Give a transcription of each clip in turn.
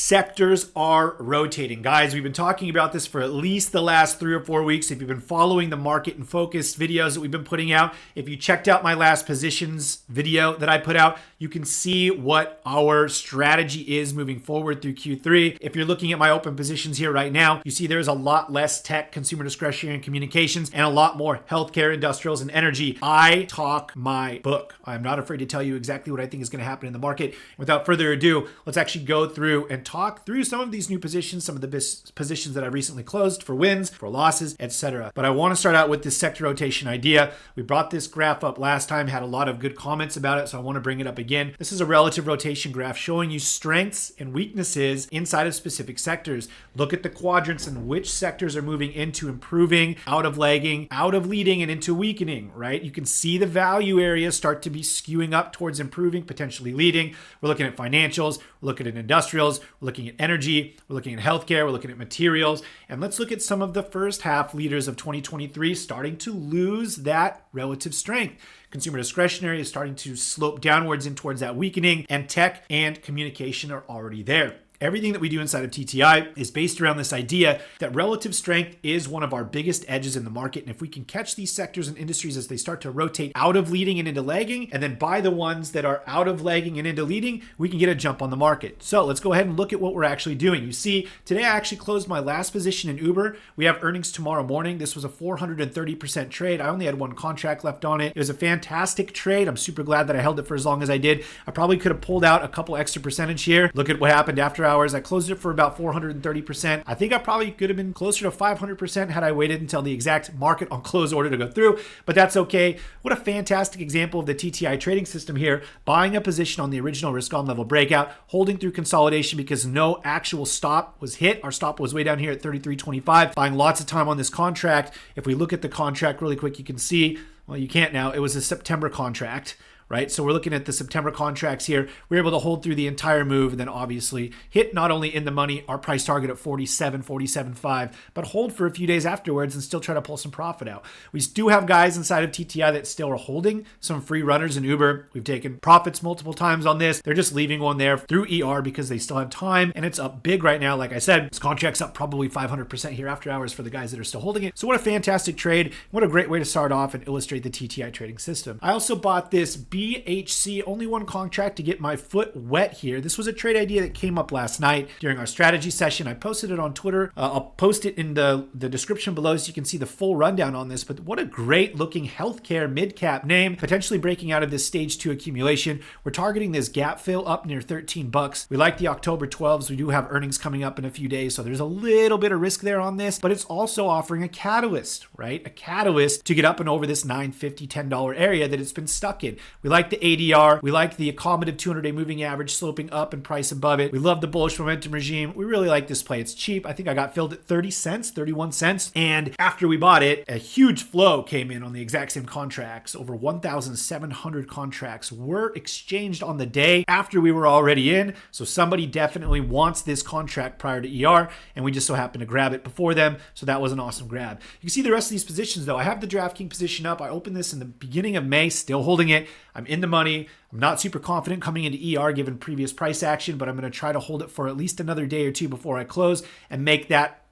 Sectors are rotating. Guys, we've been talking about this for at least the last 3 or 4 weeks. If you've been following the market and focus videos that we've been putting out, if you checked out my last positions video that I put out, you can see what our strategy is moving forward through Q3. If you're looking at my open positions here right now, you see there's a lot less tech, consumer discretionary and communications, and a lot more healthcare, industrials, and energy. I talk my book. I'm not afraid to tell you exactly what I think is going to happen in the market. Without further ado, let's actually go through and talk through some of these new positions, some of the positions that I recently closed for wins, for losses, etc. But I want to start out with this sector rotation idea. We brought this graph up last time, had a lot of good comments about it, so I want to bring it up again. This is a relative rotation graph showing you strengths and weaknesses inside of specific sectors. Look at the quadrants and which sectors are moving into improving, out of lagging, out of leading, and into weakening, right? You can see the value areas start to be skewing up towards improving, potentially leading. We're looking at financials, we're looking at industrials, we're looking at energy, we're looking at healthcare, we're looking at materials, and let's look at some of the first half leaders of 2023 starting to lose that relative strength. Consumer discretionary is starting to slope downwards in towards that weakening, and tech and communication are already there. Everything that we do inside of TTI is based around this idea that relative strength is one of our biggest edges in the market. And if we can catch these sectors and industries as they start to rotate out of leading and into lagging, and then buy the ones that are out of lagging and into leading, we can get a jump on the market. So let's go ahead and look at what we're actually doing. You see, today I actually closed my last position in Uber. We have earnings tomorrow morning. This was a 430% trade. I only had one contract left on it. It was a fantastic trade. I'm super glad that I held it for as long as I did. I probably could have pulled out a couple extra percentage here. Look at what happened after hours. I closed it for about 430%. I think I probably could have been closer to 500% had I waited until the exact market on close order to go through, but that's okay. What a fantastic example of the TTI trading system here, buying a position on the original risk on level breakout, holding through consolidation because no actual stop was hit. Our stop was way down here at 33.25, buying lots of time on this contract. If we look at the contract really quick, you can see, well, you can't now, it was a September contract, right? So we're looking at the September contracts here. We're able to hold through the entire move and then obviously hit not only in the money, our price target at 47.5, but hold for a few days afterwards and still try to pull some profit out. We do have guys inside of TTI that still are holding some free runners in Uber. We've taken profits multiple times on this. They're just leaving one there through ER because they still have time, and it's up big right now. Like I said, this contract's up probably 500% here after hours for the guys that are still holding it. So what a fantastic trade. What a great way to start off and illustrate the TTI trading system. I also bought this BHC, only one contract to get my foot wet here. This was a trade idea that came up last night during our strategy session. I posted it on Twitter. I'll post it in the description below so you can see the full rundown on this, but what a great looking healthcare mid-cap name, potentially breaking out of this stage 2 accumulation. We're targeting this gap fill up near $13. We like the October 12s. We do have earnings coming up in a few days, so there's a little bit of risk there on this, but it's also offering a catalyst, right? A catalyst to get up and over this $9.50, $10 area that it's been stuck in. We like the ADR. We like the accommodative 200-day moving average sloping up and price above it. We love the bullish momentum regime. We really like this play. It's cheap. I think I got filled at 30 cents, 31 cents. And after we bought it, a huge flow came in on the exact same contracts. Over 1,700 contracts were exchanged on the day after we were already in. So somebody definitely wants this contract prior to ER, and we just so happened to grab it before them. So that was an awesome grab. You can see the rest of these positions though. I have the DraftKings position up. I opened this in the beginning of May, still holding it. I'm in the money. I'm not super confident coming into ER given previous price action, but I'm going to try to hold it for at least another day or two before I close and make that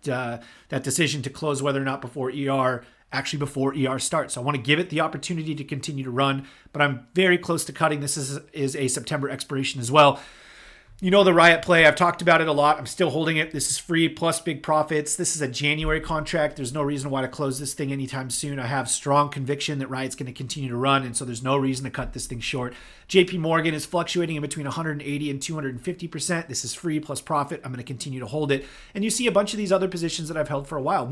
decision to close whether or not before ER, actually before ER starts. So I want to give it the opportunity to continue to run, but I'm very close to cutting. This is a September expiration as well. You know the RIOT play. I've talked about it a lot. I'm still holding it. This is free plus big profits. This is a January contract. There's no reason why to close this thing anytime soon. I have strong conviction that RIOT's going to continue to run, and so there's no reason to cut this thing short. JP is fluctuating in between 180 and 250%. This is free plus profit. I'm going to continue to hold it. And you see a bunch of these other positions that I've held for a while.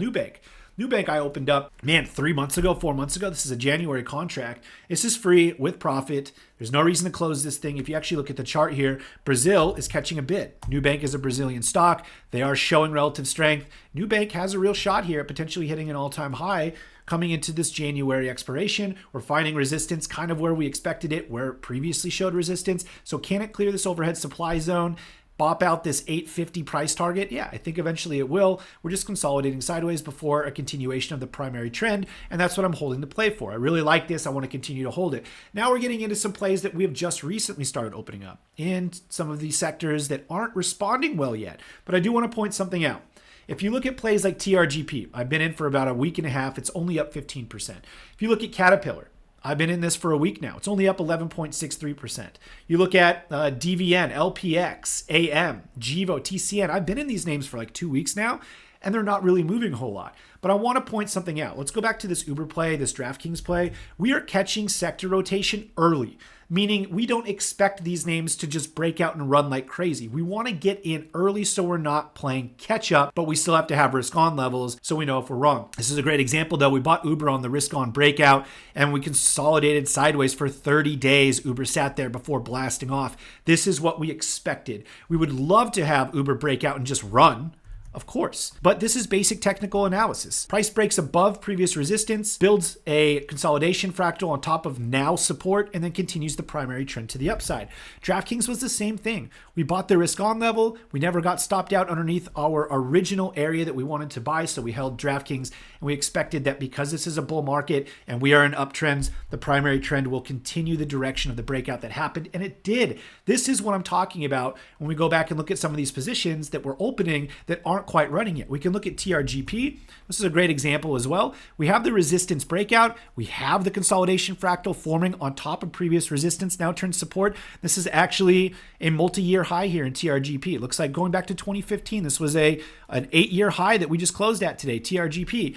Nubank I opened up, 3 months ago, 4 months ago. This is a January contract. This is free with profit. There's no reason to close this thing. If you actually look at the chart here, Brazil is catching a bid. Nubank is a Brazilian stock. They are showing relative strength. Nubank has a real shot here at potentially hitting an all-time high coming into this January expiration. We're finding resistance kind of where we expected it, where it previously showed resistance. So can it clear this overhead supply zone? bop out this 850 price target? Yeah, I think eventually it will. We're just consolidating sideways before a continuation of the primary trend, and that's what I'm holding to play for. I really like this. I want to continue to hold it. Now we're getting into some plays that we have just recently started opening up in some of these sectors that aren't responding well yet. But I do want to point something out. If you look at plays like TRGP, I've been in for about a week and a half. It's only up 15%. If you look at Caterpillar, I've been in this for a week now. It's only up 11.63%. You look at DVN, LPX, AM, GEVO, TCN. I've been in these names for like 2 weeks now, and they're not really moving a whole lot. But I want to point something out. Let's go back to this Uber play, this DraftKings play. We are catching sector rotation early, meaning we don't expect these names to just break out and run like crazy. We want to get in early so we're not playing catch up, but we still have to have risk on levels so we know if we're wrong. This is a great example though. We bought Uber on the risk on breakout and we consolidated sideways for 30 days. Uber sat there before blasting off. This is what we expected. We would love to have Uber break out and just run, of course. But this is basic technical analysis. Price breaks above previous resistance, builds a consolidation fractal on top of now support, and then continues the primary trend to the upside. DraftKings was the same thing. We bought the risk on level. We never got stopped out underneath our original area that we wanted to buy, so we held DraftKings, and we expected that because this is a bull market and we are in uptrends, the primary trend will continue the direction of the breakout that happened, and it did. This is what I'm talking about when we go back and look at some of these positions that we're opening that aren't quite running yet. We can look at TRGP. This is a great example as well. We have the resistance breakout. We have the consolidation fractal forming on top of previous resistance, now turns support. This is actually a multi-year high here in TRGP. It looks like going back to 2015, this was an 8-year high that we just closed at today, TRGP.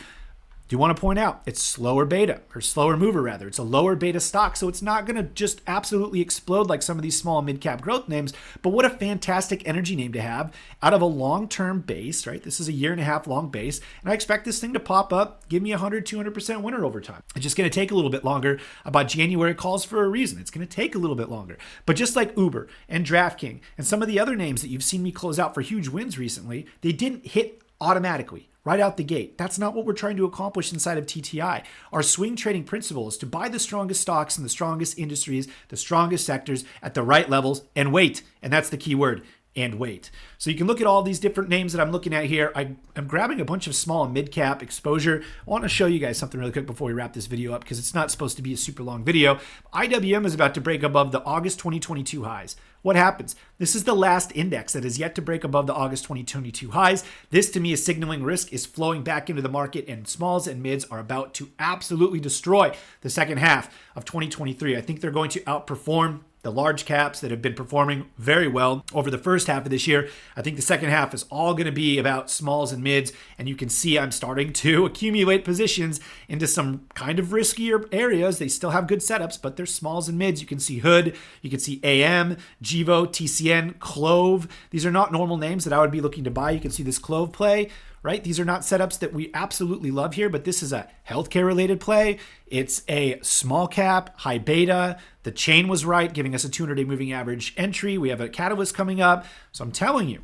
Do you want to point out it's slower beta, or slower mover rather. It's a lower beta stock, so it's not going to just absolutely explode like some of these small mid-cap growth names, but what a fantastic energy name to have out of a long-term base, right? This is a 1.5 year long base, and I expect this thing to pop up, give me 100-200% winner over time. It's just going to take a little bit longer. About January calls for a reason. It's going to take a little bit longer. But just like Uber and DraftKings and some of the other names that you've seen me close out for huge wins recently, they didn't hit automatically right out the gate. That's not what we're trying to accomplish inside of TTI. Our swing trading principle is to buy the strongest stocks in the strongest industries, the strongest sectors at the right levels, and wait. And that's the key word, and wait. So you can look at all these different names that I'm looking at here. I'm grabbing a bunch of small and mid-cap exposure. I want to show you guys something really quick before we wrap this video up because it's not supposed to be a super long video. IWM is about to break above the August 2022 highs. What happens? This is the last index that is yet to break above the August 2022 highs. This to me is signaling risk is flowing back into the market, and smalls and mids are about to absolutely destroy the second half of 2023. I think they're going to outperform the large caps that have been performing very well over the first half of this year. I think the second half is all going to be about smalls and mids, and you can see I'm starting to accumulate positions into some kind of riskier areas. They still have good setups, but they're smalls and mids. You can see Hood, you can see AM, GEVO, TCN, Clove. These are not normal names that I would be looking to buy. You can see this Clove play, right? These are not setups that we absolutely love here, but this is a healthcare related play. It's a small cap, high beta. The chain was right, giving us a 200-day moving average entry. We have a catalyst coming up. So I'm telling you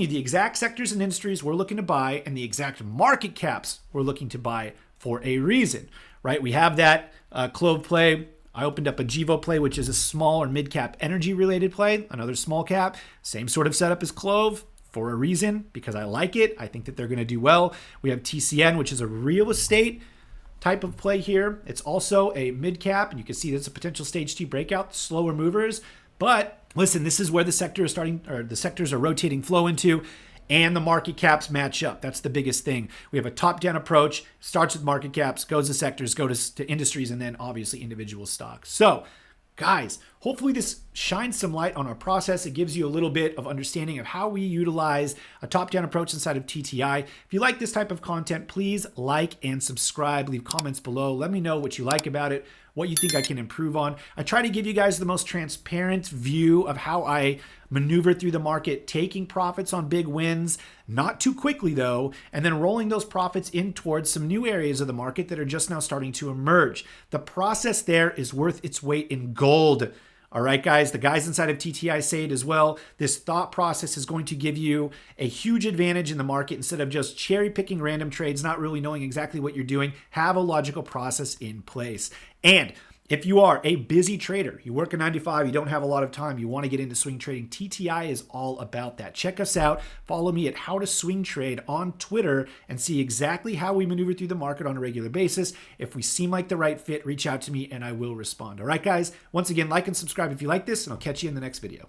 the exact sectors and industries we're looking to buy and the exact market caps we're looking to buy for a reason, right? We have that Clove play. I opened up a GEVO play, which is a small or mid-cap energy-related play, another small cap, same sort of setup as Clove for a reason, because I like it. I think that they're going to do well. We have TCN, which is a real estate type of play here. It's also a mid-cap, and you can see that's a potential stage 2 breakout, slower movers. But listen, this is where the sector is starting, or the sectors are rotating flow into, and the market caps match up. That's the biggest thing. We have a top-down approach, starts with market caps, goes to sectors, goes to industries, and then obviously individual stocks. So guys, hopefully this shines some light on our process. It gives you a little bit of understanding of how we utilize a top-down approach inside of TTI. If you like this type of content, please like and subscribe. Leave comments below. Let me know what you like about it, what you think I can improve on. I try to give you guys the most transparent view of how I maneuver through the market, taking profits on big wins, not too quickly though, and then rolling those profits in towards some new areas of the market that are just now starting to emerge. The process there is worth its weight in gold. All right, guys, the guys inside of TTI say it as well. This thought process is going to give you a huge advantage in the market instead of just cherry picking random trades, not really knowing exactly what you're doing. Have a logical process in place. And If you are a busy trader, you work a 9 to 5, you don't have a lot of time, you want to get into swing trading, TTI is all about that. Check us out. Follow me at How to Swing Trade on Twitter and see exactly how we maneuver through the market on a regular basis. If we seem like the right fit, reach out to me and I will respond. All right, guys? Once again, like and subscribe if you like this, and I'll catch you in the next video.